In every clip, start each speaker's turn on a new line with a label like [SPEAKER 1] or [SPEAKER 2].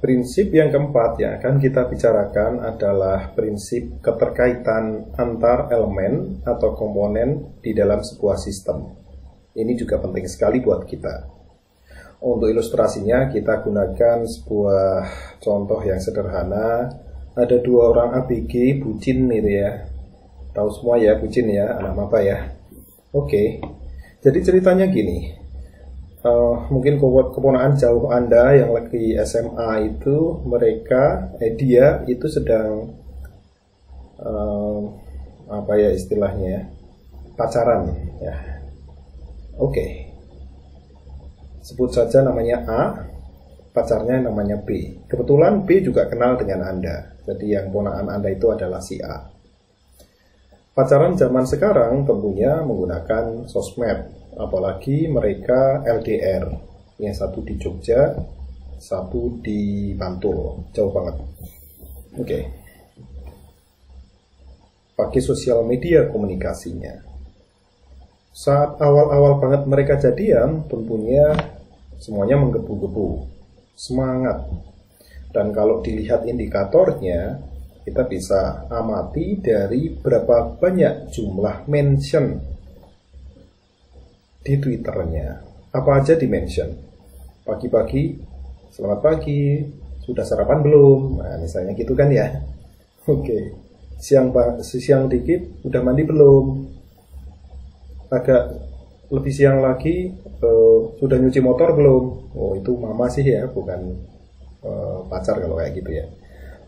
[SPEAKER 1] Prinsip yang keempat yang akan kita bicarakan adalah prinsip keterkaitan antar elemen atau komponen di dalam sebuah sistem. Ini juga penting sekali buat kita. Untuk ilustrasinya kita gunakan sebuah contoh yang sederhana. Ada dua orang ABG bucin gitu ya. Tahu semua ya bucin ya, anak maba ya. Oke. Jadi ceritanya gini. Mungkin keponakan jauh Anda yang lagi SMA itu dia itu sedang apa ya istilahnya pacaran ya. Oke. Sebut saja namanya A, pacarnya namanya B. Kebetulan B juga kenal dengan Anda. Jadi yang ponakan Anda itu adalah si A. Pacaran zaman sekarang tentunya menggunakan sosmed, apalagi mereka LDR. Yang satu di Jogja, satu di Bantul, jauh banget. Oke. Pakai sosial media komunikasinya. Saat awal-awal banget mereka jadian, tentunya semuanya menggebu-gebu, semangat. Dan kalau dilihat indikatornya, kita bisa amati dari berapa banyak jumlah mention di Twitternya. Apa aja di mention? Pagi-pagi, selamat pagi, sudah sarapan belum? Nah, misalnya gitu kan ya. Oke. Siang dikit, udah mandi belum? Agak lebih siang lagi, sudah nyuci motor belum? Oh, itu mama sih ya, bukan pacar kalau kayak gitu ya.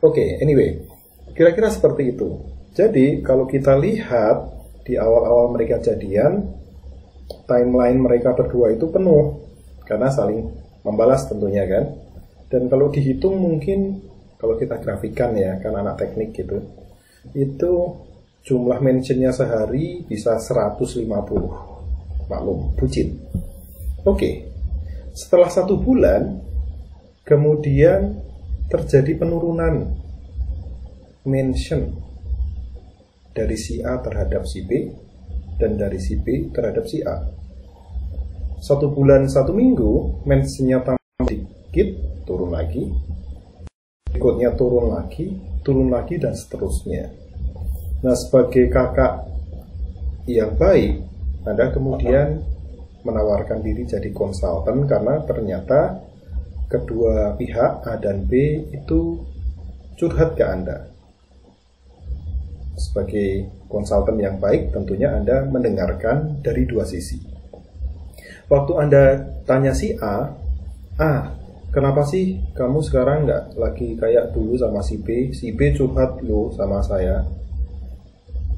[SPEAKER 1] Oke, anyway. Kira-kira seperti itu. Jadi kalau kita lihat di awal-awal mereka jadian, timeline mereka berdua itu penuh karena saling membalas tentunya kan. Dan kalau dihitung mungkin kalau kita grafikan ya, kan anak teknik gitu, itu jumlah mentionnya sehari bisa 150. Maklum, bucin. Oke. Setelah 1 bulan, kemudian terjadi penurunan mention dari si A terhadap si B dan dari si B terhadap si A. 1 bulan 1 minggu mentionnya tambah sedikit, turun lagi, berikutnya turun lagi dan seterusnya. Nah, sebagai kakak yang baik, Anda kemudian menawarkan diri jadi konsultan karena ternyata kedua pihak A dan B itu curhat ke Anda. Sebagai konsultan yang baik, tentunya Anda mendengarkan dari dua sisi. Waktu Anda tanya si A, kenapa sih kamu sekarang nggak lagi kayak dulu sama si B? Si B curhat loh sama saya.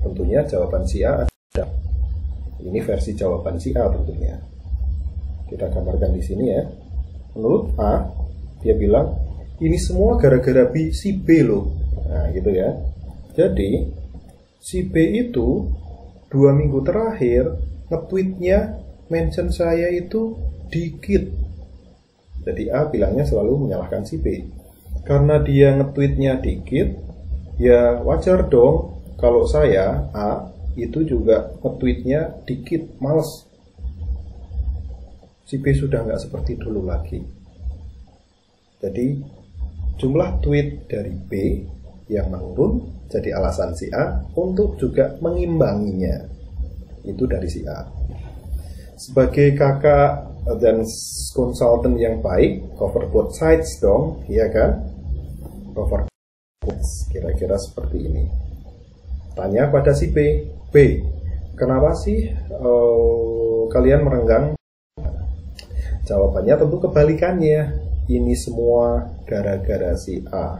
[SPEAKER 1] Tentunya jawaban si A ada. Ini versi jawaban si A tentunya. Kita gambarkan di sini ya. Menurut A, dia bilang, ini semua gara-gara si B loh. Nah, gitu ya. Jadi, si B itu 2 minggu terakhir nge-tweetnya mention saya itu dikit. Jadi A bilangnya selalu menyalahkan si B. Karena dia nge-tweetnya dikit, ya wajar dong kalau saya A itu juga nge-tweetnya dikit, males. Si B sudah nggak seperti dulu lagi. Jadi jumlah tweet dari B yang menurun jadi alasan si A untuk juga mengimbanginya. Itu dari si A. Sebagai kakak dan konsultan yang baik, cover both sides dong, iya kan? Cover both, kira-kira seperti ini. Tanya pada si B, kenapa sih kalian merenggang? Jawabannya tentu kebalikannya. Ini semua gara-gara si A.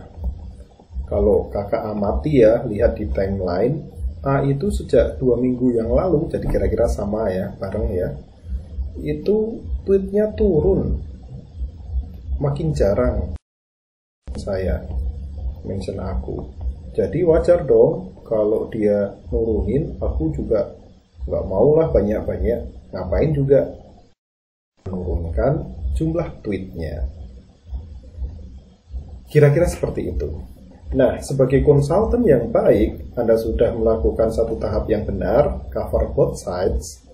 [SPEAKER 1] Kalau kakak amati ya, lihat di timeline, A itu sejak 2 minggu yang lalu, jadi kira-kira sama ya, bareng ya, itu tweetnya turun. Makin jarang saya mention aku. Jadi wajar dong kalau dia nurunin, aku juga nggak maulah banyak-banyak. Ngapain juga menurunkan jumlah tweetnya. Kira-kira seperti itu. Nah, sebagai konsultan yang baik, Anda sudah melakukan satu tahap yang benar, cover both sides,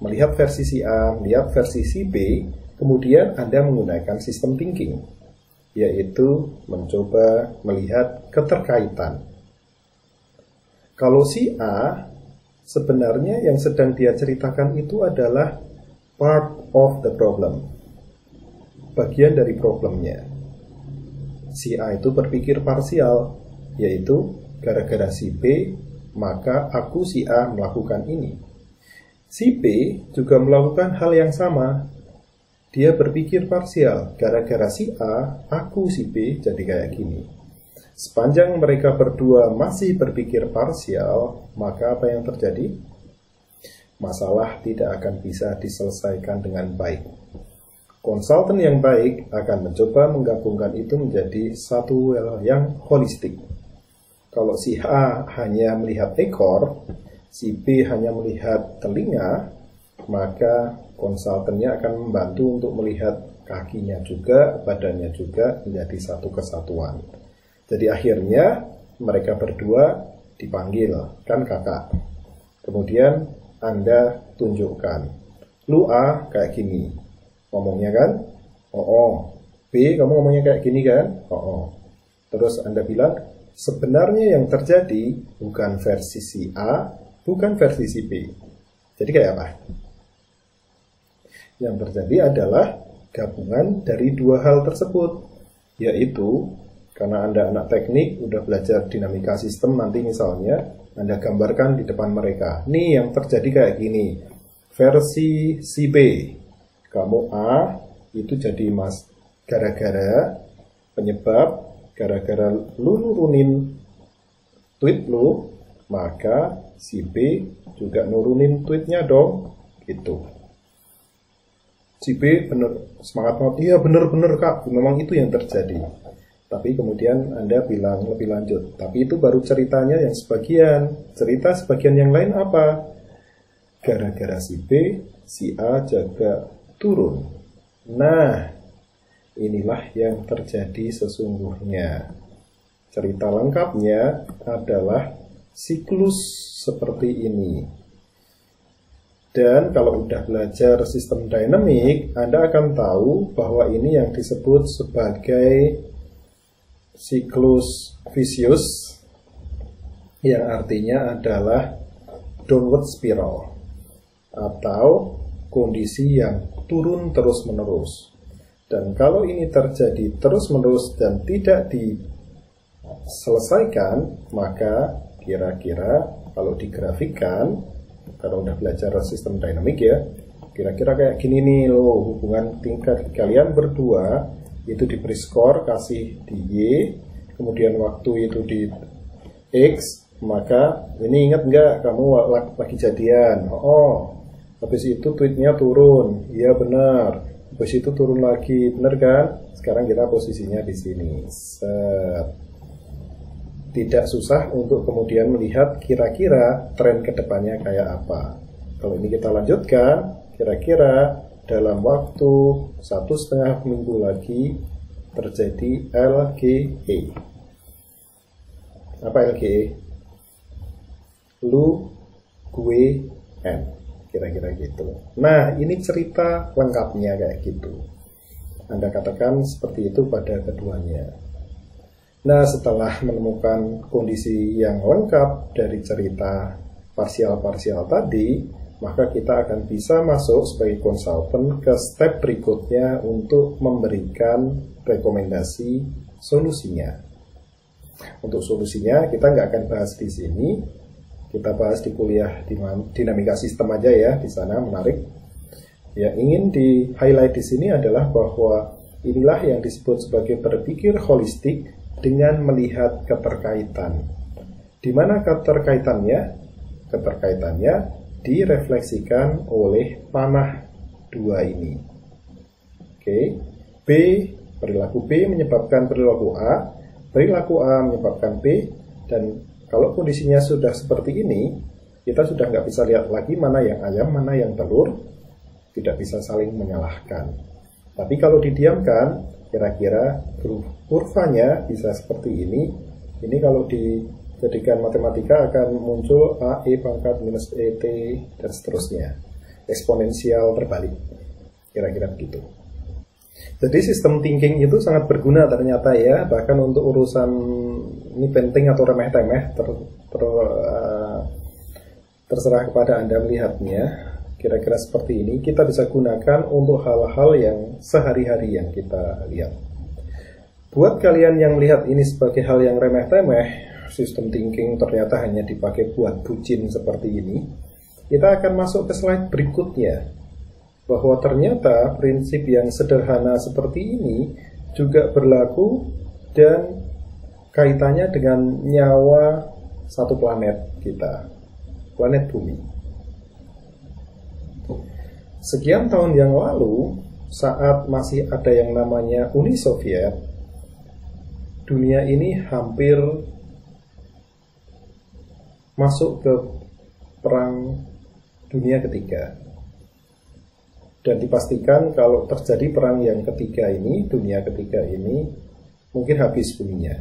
[SPEAKER 1] melihat versi si A, melihat versi si B, kemudian Anda menggunakan sistem thinking. yaitu mencoba melihat keterkaitan. Kalau si A, sebenarnya yang sedang dia ceritakan itu adalah part of the problem, bagian dari problemnya. Si A itu berpikir parsial, yaitu gara-gara si B, maka aku si A melakukan ini. Si B juga melakukan hal yang sama. Dia berpikir parsial, gara-gara si A, aku si B jadi kayak gini. Sepanjang mereka berdua masih berpikir parsial, maka apa yang terjadi? Masalah tidak akan bisa diselesaikan dengan baik. Konsultan yang baik akan mencoba menggabungkan itu menjadi satu yang holistik. Kalau si A hanya melihat ekor, si B hanya melihat telinga, maka konsultannya akan membantu untuk melihat kakinya juga, badannya juga menjadi satu kesatuan. Jadi akhirnya mereka berdua dipanggil, kan kakak. Kemudian Anda tunjukkan, lu A kayak gini, ngomongnya kan? Oh. B kamu ngomongnya kayak gini kan? Oh. Terus Anda bilang, sebenarnya yang terjadi bukan versi si A, bukan versi si B. Jadi kayak apa? Yang terjadi adalah gabungan dari dua hal tersebut, yaitu karena Anda anak teknik, udah belajar dinamika sistem, nanti misalnya Anda gambarkan di depan mereka. Nih yang terjadi kayak gini, versi si B. Kamu A, itu jadi mas gara-gara penyebab, gara-gara lu nurunin tweet lu, maka si B juga nurunin tweetnya dong, gitu. Si B bener semangat banget, iya bener kak, memang itu yang terjadi. Tapi kemudian Anda bilang lebih lanjut, tapi itu baru ceritanya yang sebagian. Cerita sebagian yang lain apa? Gara-gara si B, si A juga turun. Nah, inilah yang terjadi sesungguhnya. Cerita lengkapnya adalah siklus seperti ini. Dan kalau udah belajar sistem dinamik, Anda akan tahu bahwa ini yang disebut sebagai siklus vicious, yang artinya adalah downward spiral, atau kondisi yang turun terus-menerus. Dan kalau ini terjadi terus-menerus dan tidak diselesaikan, maka kira-kira kalau digrafikkan, kalau udah belajar sistem dinamik ya, kira-kira kayak gini nih loh, hubungan tingkat kalian berdua itu diberi skor, kasih di Y, kemudian waktu itu di X, maka ini ingat nggak kamu lagi jadian? Oh, habis itu tweetnya turun, iya benar, habis itu turun lagi, benar kan? Sekarang kita posisinya di sini. Tidak susah untuk kemudian melihat kira-kira tren kedepannya kayak apa. Kalau ini kita lanjutkan, kira-kira dalam waktu 1,5 minggu lagi terjadi LGE. Apa LGE? Lu, gue, N. Kira-kira gitu. Nah, ini cerita lengkapnya kayak gitu. Anda katakan seperti itu pada keduanya. Nah, setelah menemukan kondisi yang lengkap dari cerita parsial-parsial tadi, maka kita akan bisa masuk sebagai konsultan ke step berikutnya untuk memberikan rekomendasi solusinya. Untuk solusinya kita nggak akan bahas di sini, kita bahas di kuliah dinamika sistem aja ya, di sana menarik. Yang ingin di highlight di sini adalah bahwa inilah yang disebut sebagai berpikir holistik dengan melihat keterkaitan. Di mana keterkaitannya? Keterkaitannya direfleksikan oleh panah dua ini. Oke, B, perilaku B menyebabkan perilaku A menyebabkan B, dan kalau kondisinya sudah seperti ini, kita sudah nggak bisa lihat lagi mana yang ayam, mana yang telur, tidak bisa saling menyalahkan. Tapi kalau didiamkan, kira-kira kurvanya bisa seperti ini. Ini kalau dijadikan matematika akan muncul A, E pangkat minus E, T, dan seterusnya. Eksponensial terbalik. Kira-kira begitu. Jadi sistem thinking itu sangat berguna ternyata ya, bahkan untuk urusan ini penting atau remeh-temeh terserah kepada Anda melihatnya. Kira-kira seperti ini kita bisa gunakan untuk hal-hal yang sehari-hari yang kita lihat. Buat kalian yang melihat ini sebagai hal yang remeh-temeh, sistem thinking ternyata hanya dipakai buat bucin seperti ini, kita akan masuk ke slide berikutnya, bahwa ternyata prinsip yang sederhana seperti ini juga berlaku dan kaitannya dengan nyawa satu planet kita, planet Bumi. Sekian tahun yang lalu, saat masih ada yang namanya Uni Soviet, dunia ini hampir masuk ke perang dunia ketiga. Dan dipastikan kalau terjadi perang yang ketiga ini, dunia ketiga ini, mungkin habis buminya.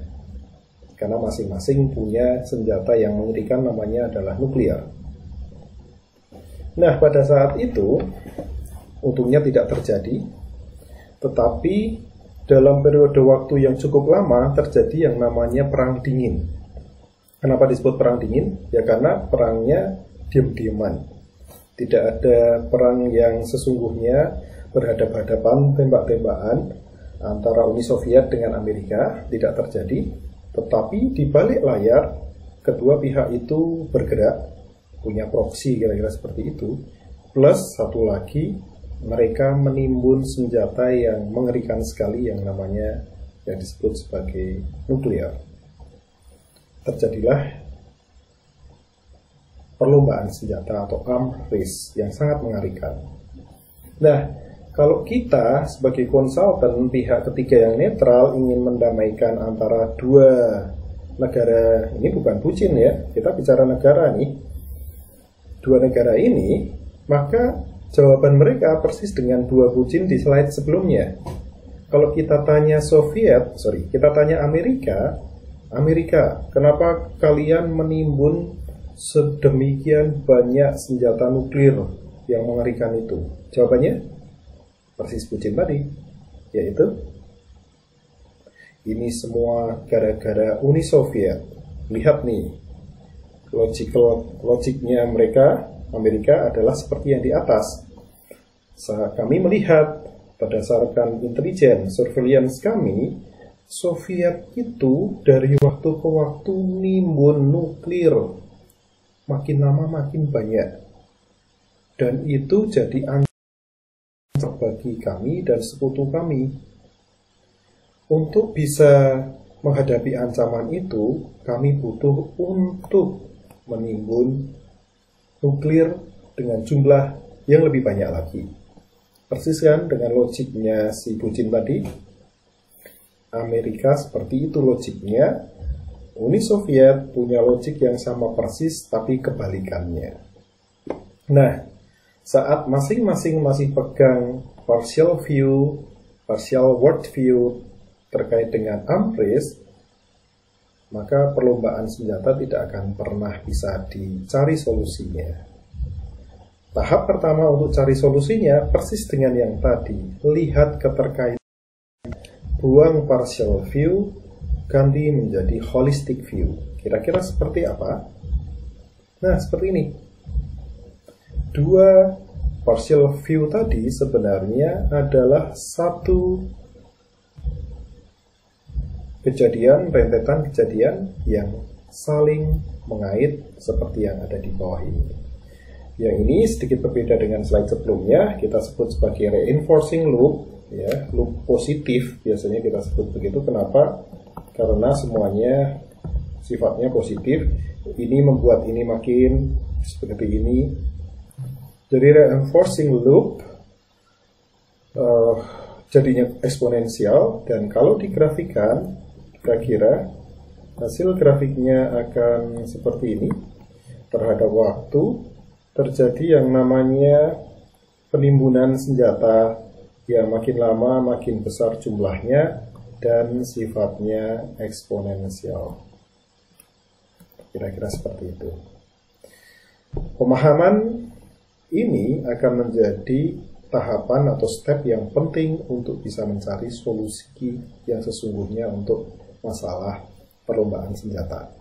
[SPEAKER 1] Karena masing-masing punya senjata yang mengerikan, namanya adalah nuklir. Nah, pada saat itu, untungnya tidak terjadi. Tetapi dalam periode waktu yang cukup lama, terjadi yang namanya perang dingin. Kenapa disebut perang dingin? Ya karena perangnya diam-diaman. Tidak ada perang yang sesungguhnya berhadapan-hadapan, tembak-tembakan antara Uni Soviet dengan Amerika, tidak terjadi. Tetapi di balik layar, kedua pihak itu bergerak, punya proksi kira-kira seperti itu. Plus satu lagi, mereka menimbun senjata yang mengerikan sekali yang namanya yang disebut sebagai nuklir. Terjadilah perlombaan senjata atau arms race yang sangat mengerikan. Nah, kalau kita sebagai konsultan pihak ketiga yang netral ingin mendamaikan antara dua negara, ini bukan bucin ya, kita bicara negara nih, dua negara ini, maka jawaban mereka persis dengan dua bucin di slide sebelumnya. Kalau kita tanya kita tanya Amerika, kenapa kalian menimbun sedemikian banyak senjata nuklir yang mengerikan itu? Jawabannya persis bucin tadi, yaitu ini semua gara-gara Uni Soviet. Lihat nih, logiknya mereka, Amerika adalah seperti yang di atas. Saat kami melihat berdasarkan intelijen surveillance kami, Soviet itu dari waktu ke waktu nimbun nuklir, makin lama makin banyak, dan itu jadi ancaman bagi kami dan sekutu kami. Untuk bisa menghadapi ancaman itu, kami butuh untuk menimbun nuklir dengan jumlah yang lebih banyak lagi. Persis kan dengan logiknya si bucin tadi. Amerika seperti itu logiknya. Uni Soviet punya logik yang sama persis, tapi kebalikannya. Nah, saat masing-masing masih pegang partial world view terkait dengan arms race, maka perlombaan senjata tidak akan pernah bisa dicari solusinya. Tahap pertama untuk cari solusinya persis dengan yang tadi. Lihat keterkaitan, buang partial view, ganti menjadi holistic view. Kira-kira seperti apa? Nah, seperti ini. Dua partial view tadi sebenarnya adalah satu kejadian, rentetan kejadian yang saling mengait seperti yang ada di bawah ini. Yang ini sedikit berbeda dengan slide sebelumnya, kita sebut sebagai reinforcing loop, ya, loop positif biasanya kita sebut begitu. Kenapa? Karena semuanya sifatnya positif. Ini membuat ini makin seperti ini. Jadi reinforcing loop jadinya eksponensial, dan kalau digrafikan, kira-kira hasil grafiknya akan seperti ini. Terhadap waktu terjadi yang namanya penimbunan senjata yang makin lama makin besar jumlahnya dan sifatnya eksponensial. Kira-kira seperti itu. Pemahaman ini akan menjadi tahapan atau step yang penting untuk bisa mencari solusi yang sesungguhnya untuk masalah perlombaan senjata.